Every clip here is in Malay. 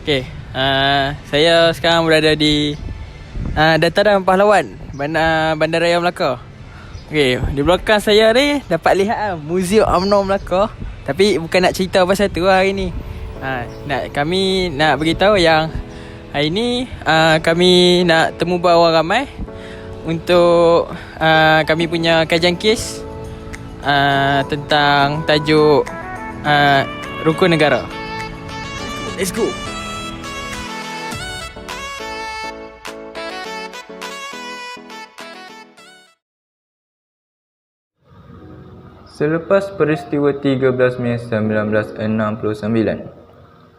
Okay. Saya sekarang berada di Dataran Pahlawan, Bandaraya Melaka. Okay, di belakang saya ni dapat lihat Muzium UMNO Melaka. Tapi bukan nak cerita pasal tu hari ni. Kami nak beritahu yang hari ni kami nak temu orang ramai untuk kami punya kajian kes tentang tajuk rukun negara. Let's go. Selepas peristiwa 13 Mei 1969,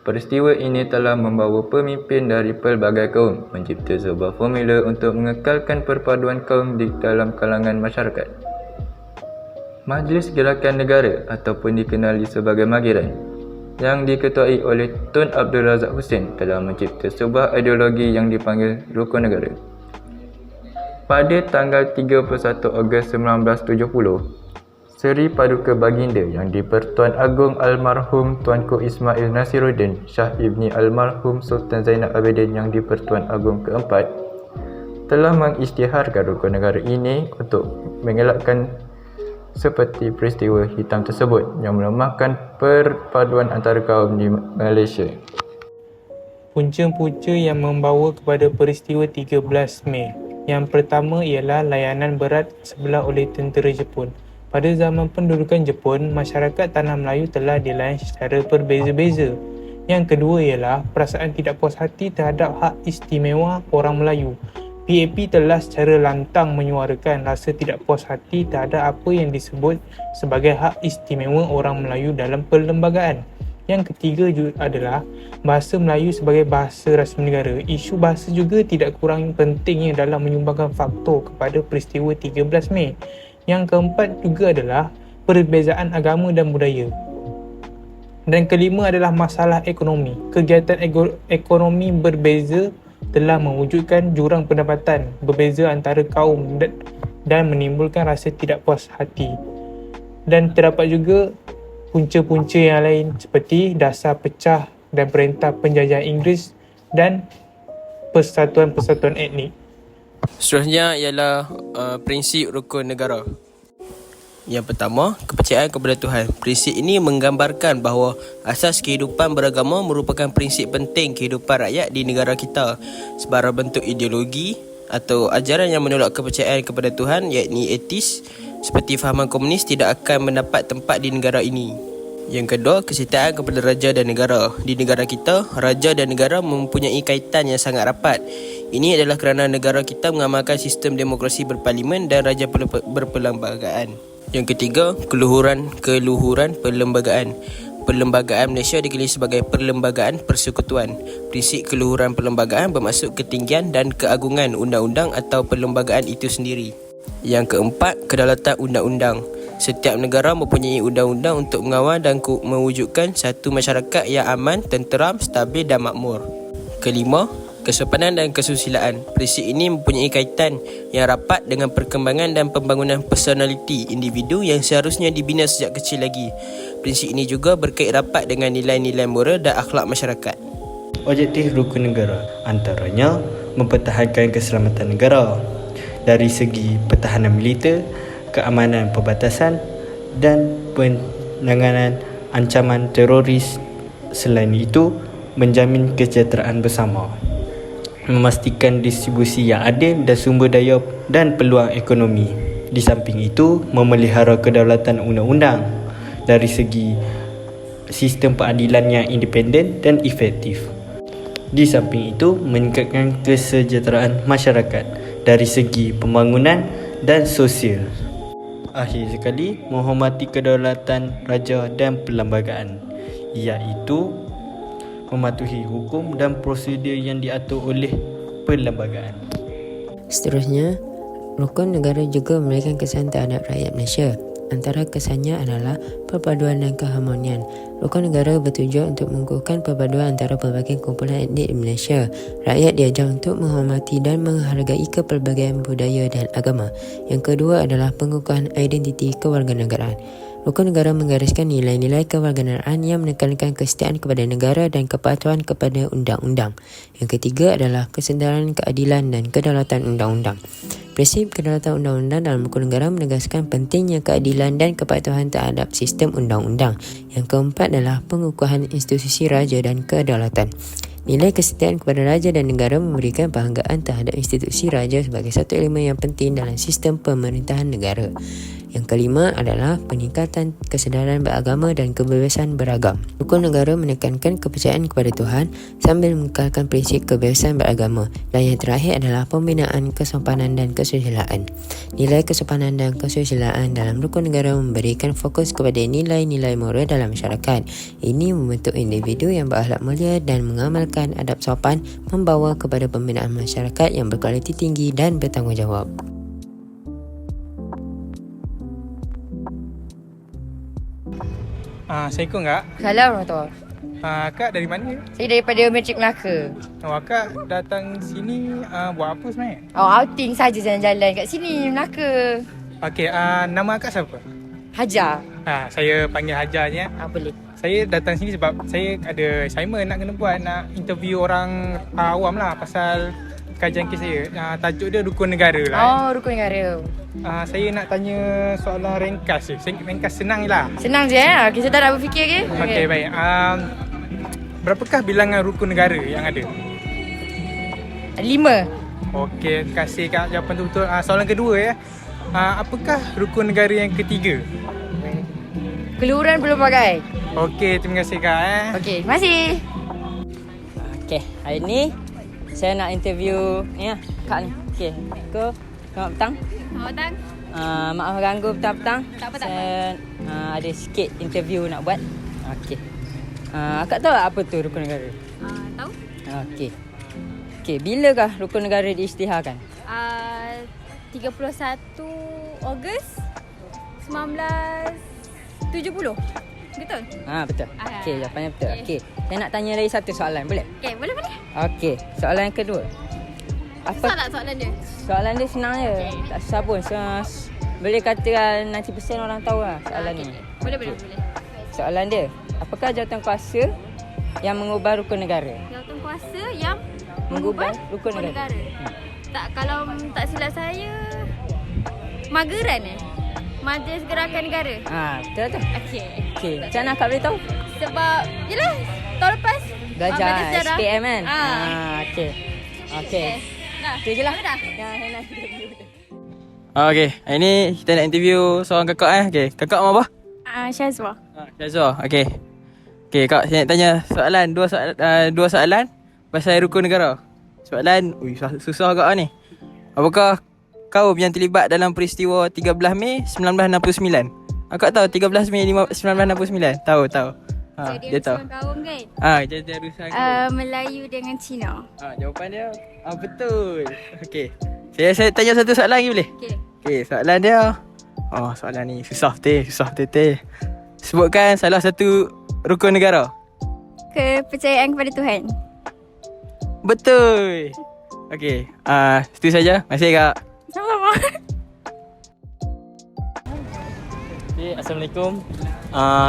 peristiwa ini telah membawa pemimpin dari pelbagai kaum mencipta sebuah formula untuk mengekalkan perpaduan kaum di dalam kalangan masyarakat. Majlis Gerakan Negara ataupun dikenali sebagai Magiran yang diketuai oleh Tun Abdul Razak Hussein telah mencipta sebuah ideologi yang dipanggil Rukun Negara. Pada tanggal 31 Ogos 1970, Seri Paduka Baginda yang di-Pertuan Agong Almarhum Tuanku Ismail Nasiruddin Shah Ibni Almarhum Sultan Zainal Abidin yang di-Pertuan Agong keempat telah mengisytiharkan rukun negara ini untuk mengelakkan seperti peristiwa hitam tersebut yang melemahkan perpaduan antara kaum di Malaysia. Punca-punca yang membawa kepada peristiwa 13 Mei. Yang pertama ialah layanan berat sebelah oleh tentera Jepun. Pada zaman pendudukan Jepun, masyarakat Tanah Melayu telah dilayan secara berbeza-beza. Yang kedua ialah perasaan tidak puas hati terhadap hak istimewa orang Melayu. PAP telah secara lantang menyuarakan rasa tidak puas hati terhadap apa yang disebut sebagai hak istimewa orang Melayu dalam perlembagaan. Yang ketiga adalah bahasa Melayu sebagai bahasa rasmi negara. Isu bahasa juga tidak kurang pentingnya dalam menyumbangkan faktor kepada peristiwa 13 Mei. Yang keempat juga adalah perbezaan agama dan budaya. Dan kelima adalah masalah ekonomi. Kegiatan ekonomi berbeza telah mewujudkan jurang pendapatan berbeza antara kaum dan menimbulkan rasa tidak puas hati. Dan terdapat juga punca-punca yang lain seperti dasar pecah dan perintah penjajahan Inggeris dan persatuan-persatuan etnik. Seterusnya ialah prinsip rukun negara. Yang pertama, kepercayaan kepada Tuhan. Prinsip ini menggambarkan bahawa asas kehidupan beragama merupakan prinsip penting kehidupan rakyat di negara kita. Sebarang bentuk ideologi atau ajaran yang menolak kepercayaan kepada Tuhan, iaitu etis, seperti fahaman komunis, tidak akan mendapat tempat di negara ini. Yang kedua, kesetiaan kepada raja dan negara. Di negara kita, raja dan negara mempunyai kaitan yang sangat rapat. Ini adalah kerana negara kita mengamalkan sistem demokrasi berparlimen dan raja berperlembagaan. Yang ketiga, keluhuran perlembagaan. Perlembagaan Malaysia dikenali sebagai perlembagaan persekutuan. Prinsip keluhuran perlembagaan bermaksud ketinggian dan keagungan undang-undang atau perlembagaan itu sendiri. Yang keempat, kedaulatan undang-undang. Setiap negara mempunyai undang-undang untuk mengawal dan mewujudkan satu masyarakat yang aman, tenteram, stabil dan makmur. Kelima, kesopanan dan kesusilaan. Prinsip ini mempunyai kaitan yang rapat dengan perkembangan dan pembangunan personaliti individu yang seharusnya dibina sejak kecil lagi. Prinsip ini juga berkait rapat dengan nilai-nilai moral dan akhlak masyarakat. Objektif rukun negara antaranya mempertahankan keselamatan negara dari segi pertahanan militer, keamanan perbatasan dan penanganan ancaman teroris. Selain itu, menjamin kesejahteraan bersama, memastikan distribusi yang adil dan sumber daya dan peluang ekonomi. Di samping itu, memelihara kedaulatan undang-undang dari segi sistem peradilan yang independen dan efektif. Di samping itu, meningkatkan kesejahteraan masyarakat dari segi pembangunan dan sosial. Akhir sekali, menghormati kedaulatan raja dan perlembagaan, iaitu mematuhi hukum dan prosedur yang diatur oleh perlembagaan. Seterusnya, rukun negara juga memberikan kesan terhadap rakyat Malaysia. Antara kesannya adalah perpaduan dan keharmonian. Rukun negara bertujuan untuk mengukuhkan perpaduan antara pelbagai kumpulan etnik di Malaysia. Rakyat diajar untuk menghormati dan menghargai kepelbagaian budaya dan agama. Yang kedua adalah pengukuhan identiti kewarganegaraan. Rukun negara menggariskan nilai-nilai kewarganegaraan yang menekankan kesetiaan kepada negara dan kepatuhan kepada undang-undang. Yang ketiga adalah kesedaran, keadilan dan kedaulatan undang-undang. Prinsip kedaulatan undang-undang dalam rukun negara menegaskan pentingnya keadilan dan kepatuhan terhadap sistem undang-undang. Yang keempat adalah pengukuhan institusi raja dan kedaulatan. Nilai kesetiaan kepada raja dan negara memberikan penghargaan terhadap institusi raja sebagai satu elemen yang penting dalam sistem pemerintahan negara. Yang kelima adalah peningkatan kesedaran beragama dan kebebasan beragam. Rukun negara menekankan kepercayaan kepada Tuhan sambil mengekalkan prinsip kebebasan beragama. Dan yang terakhir adalah pembinaan kesopanan dan kesusilaan. Nilai kesopanan dan kesusilaan dalam rukun negara memberikan fokus kepada nilai-nilai moral dalam masyarakat. Ini membentuk individu yang berakhlak mulia dan mengamalkan adab sopan, membawa kepada pembinaan masyarakat yang berkualiti tinggi dan bertanggungjawab. Assalamualaikum Kak. Salam warahmatullahi. Kak dari mana? Saya daripada Matric Melaka. Kak datang sini buat apa sebenarnya? Outing saja jalan-jalan kat sini Melaka. Okey, nama Kak siapa? Hajar. Saya panggil Hajar je. Boleh. Saya datang sini sebab saya ada assignment nak kena buat, nak interview orang awam lah pasal kajian kes saya. Tajuk dia rukun negara lah. Rukun negara. Saya nak tanya soalan ringkas je. Ringkas senang je lah. Senang je okay, saya tak nak berfikir ke? Okey, baik. Berapakah bilangan rukun negara yang ada? 5. Okey, terima kasih Kak jawapan tu betul. Soalan kedua ya. Apakah rukun negara yang ketiga? Keluhuran belum pakai. Okey, terima kasih Kak. Okey, terima kasih. Okay, hari ni saya nak interview ni lah, Kak ni. Okay, selamat petang. Selamat petang. Maaf ganggu petang-petang. Tak apa, tak Saya ada sikit interview nak buat. Okay. Akak tahu tak apa tu rukun negara? Tahu? Okay. Okay, bilakah rukun negara diisytiharkan? 31 Ogos 1970. Betul? Betul. Okay, jawapannya betul. Okay. Saya nak tanya lagi satu soalan, boleh? Okey, boleh. Okay, soalan yang kedua. Susah tak soalan dia? Soalan dia senang je. Okay. Tak susah pun. Boleh katakan 90% orang tahu lah soalan ni. Boleh. Soalan dia, apakah jawatan kuasa yang mengubah rukun negara? Jawatan kuasa yang Mengubah rukun negara. Tak, kalau tak silap saya Mageran Majlis Gerakan Negara. Betul tu. Okey. Okey, macam mana akak boleh tahu? Sebab yelah tahun lepas Belajar sejarah. SPM kan? Okey. Okey. Dah. Itu je lah. Dah. Yang nak interview. Okay, hari ni kita nak interview seorang kakak Okay, kakak nama apa? Syazwa. Syazwa, okay. Okay kak, saya nak tanya soalan dua soalan pasal rukun negara. Soalan, susah agak ni. Apakah kau yang terlibat dalam peristiwa 13 Mei 1969? Akak tahu 13 Mei 1969? Tahu. Dia tahu. Kaum kan? Jadi urusan kau. Melayu dengan Cina. Jawapan dia betul. Okey. Saya tanya satu soalan lagi boleh? Okey, soalan dia. Soalan ni susah betul. Sebutkan salah satu rukun negara. Kepercayaan kepada Tuhan. Betul. Okey. Itu saja. Terima kasih kak. Sama-sama. Okay, Assalamualaikum.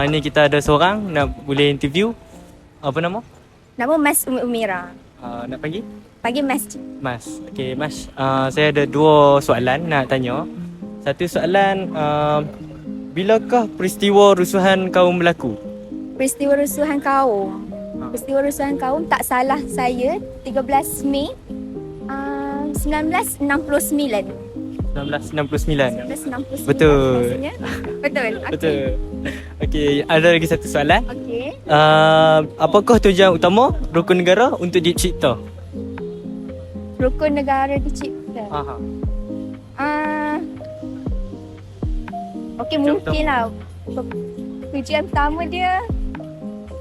Ini kita ada seorang nak boleh interview. Apa nama? Nama Mas Umira. Nak panggil? Panggil Mas. Mas. Okay, Mas. Saya ada dua soalan nak tanya. Satu soalan, bilakah peristiwa rusuhan kaum berlaku? Peristiwa rusuhan kaum. Peristiwa rusuhan kaum tak salah saya 13 Mei 1969. 1969. 1969. Betul. Rasanya. Betul. Okey. Betul. Okey, ada lagi satu soalan. Okey. Apakah tujuan utama rukun negara untuk dicipta? Rukun negara dicipta. Okey, mungkinlah tujuan pertama dia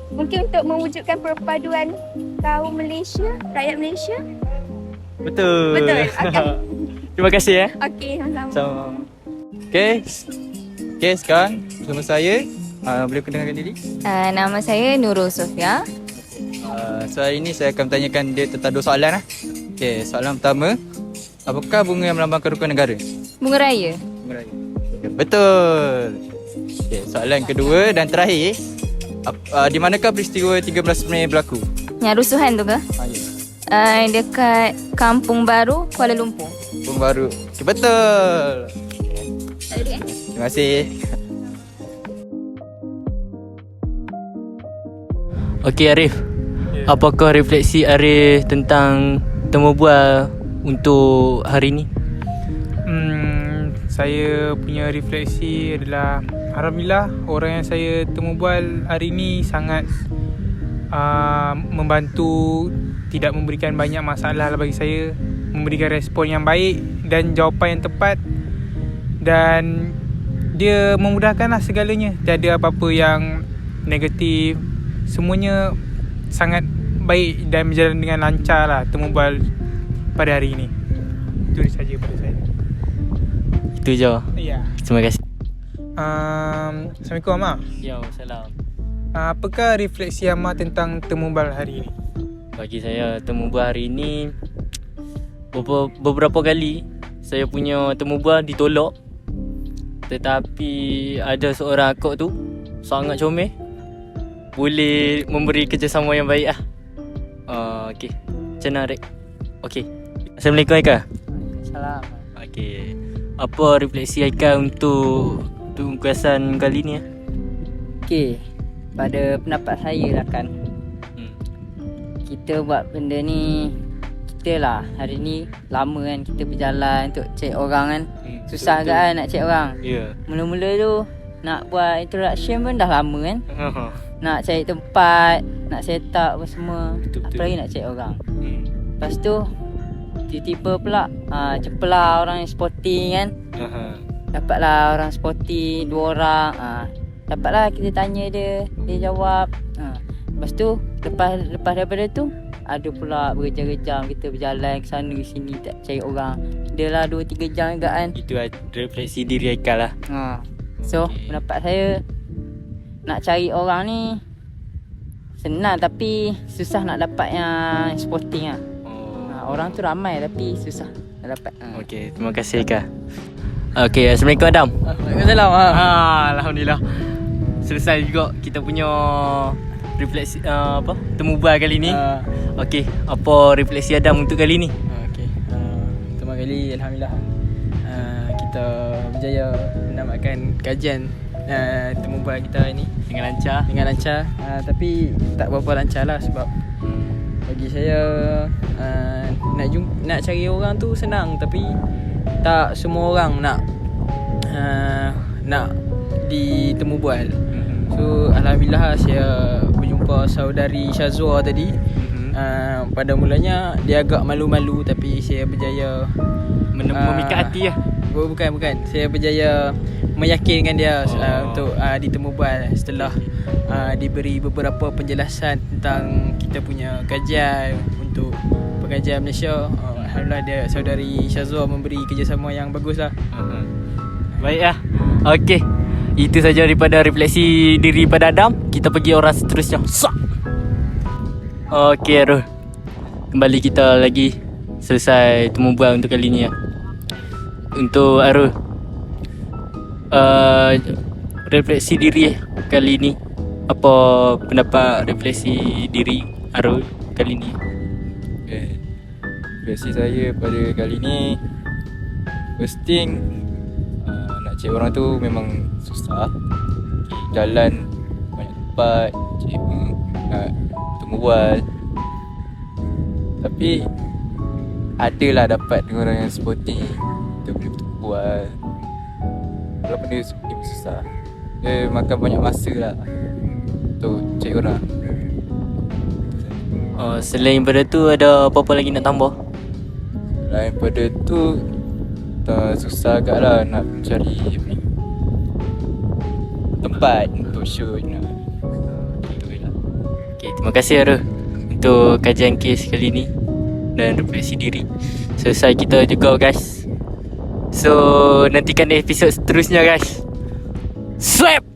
mungkin untuk mewujudkan perpaduan kaum Malaysia, rakyat Malaysia. Betul. Betul. Okey. Terima kasih ya. Okey, sama-sama. Sama. Okay, sekarang bersama saya. Boleh kenalkan diri? Nama saya Nurul Sofia. So hari ini saya akan bertanyakan dia tentang dua soalan. Okay, soalan pertama. Apakah bunga yang melambangkan rukun negara? Bunga Raya. Bunga raya. Okay, betul. Okay, soalan kedua dan terakhir. Di manakah peristiwa 13 Mei berlaku? Yang rusuhan tu ke? Ya. Dekat Kampung Baru, Kuala Lumpur. Kampung Baru. Okay, betul. Terima kasih. Okey Arif. Apakah refleksi Arif tentang temu bual untuk hari ni? Saya punya refleksi adalah alhamdulillah orang yang saya temu bual hari ni sangat membantu, tidak memberikan banyak masalah bagi saya, memberikan respon yang baik dan jawapan yang tepat, dan dia memudahkanlah segalanya. Tiada apa-apa yang negatif, semuanya sangat baik dan berjalan dengan lancar lah temu bual pada hari ini. Itu saja pada saya. Itu je. Ya. Terima kasih. Assalamualaikum Amar. Ya, salam. Apakah refleksi Amar tentang temu bual hari ini? Bagi saya temu bual hari ni beberapa kali saya punya temu bual ditolak. Tetapi ada seorang akak tu sangat comel, boleh memberi kerjasama yang baik lah. Okey. Macam mana Rek? Okey. Assalamualaikum Aika. Salam. Okey. Apa refleksi Aika untuk ungkasan kali ni? Okey. Pada pendapat saya lah kan, kita buat benda ni, kita lah hari ni lama kan kita berjalan untuk cek orang kan. Susah agak kan nak cek orang. Ya. Mula-mula tu nak buat introduction pun dah lama kan. Nak cari tempat, nak set up apa semua. Betul-betul. Apalagi nak cek orang. Lepas tu tiba-tiba pula cepelah orang yang sporting kan. Dapatlah orang sporting 2 orang. Dapatlah kita tanya dia jawab. Lepas tu lepas daripada tu ada pula berjam-jam kita berjalan ke sana ke sini tak cari orang. Dia lah 2-3 jam juga kan. Itu refleksi diri Aika lah. So pendapat saya, nak cari orang ni senang tapi susah nak dapat yang sporting lah. Orang tu ramai tapi susah nak dapat. Okey, terima kasih Aika. Okey, Assalamualaikum Adam. Waalaikumsalam. Alhamdulillah. Selesai juga kita punya refleksi temu bual kali ni. Okey, apa refleksi Adam untuk kali ni? Okey. Pertama kali alhamdulillah kita berjaya menamatkan kajian temu bual kita ini Dengan lancar. Tapi tak berapa lancar lah sebab bagi saya nak cari orang tu senang, tapi tak semua orang nak ditemu bual. So alhamdulillah saya berjumpa saudari Syazwa tadi. Pada mulanya dia agak malu-malu tapi saya berjaya memikat hati lah. Bukan. Saya berjaya meyakinkan dia untuk ditemu bual setelah diberi beberapa penjelasan tentang kita punya kajian untuk pengajian Malaysia. Alhamdulillah dia saudari Syazwa memberi kerjasama yang bagus lah. Baiklah. Okey. Itu saja daripada refleksi diri pada Adam. Kita pergi orang seterusnya. Okey Arul. Kembali kita lagi selesai temu bual untuk kali ni ya. Untuk Arul, refleksi diri kali ni. Apa pendapat refleksi diri Arul kali ni? Refleksi saya pada kali ni, first thing, nak cek orang tu memang susah. Jalan banyak tempat, cek nak temu bual. Tapi adalah dapat dengan orang yang sporting, kita boleh bertemu bual. Walaupun dia susah, dia makan banyak masa lah untuk cek orang. Selain pada tu ada apa-apa lagi nak tambah? Selain pada tu, susah agak lah nak cari tempat untuk shoot. Okay, terima kasih Arul untuk kajian kes kali ni dan refleksi diri. Selesai kita juga guys. So nantikan episod seterusnya guys. Swap!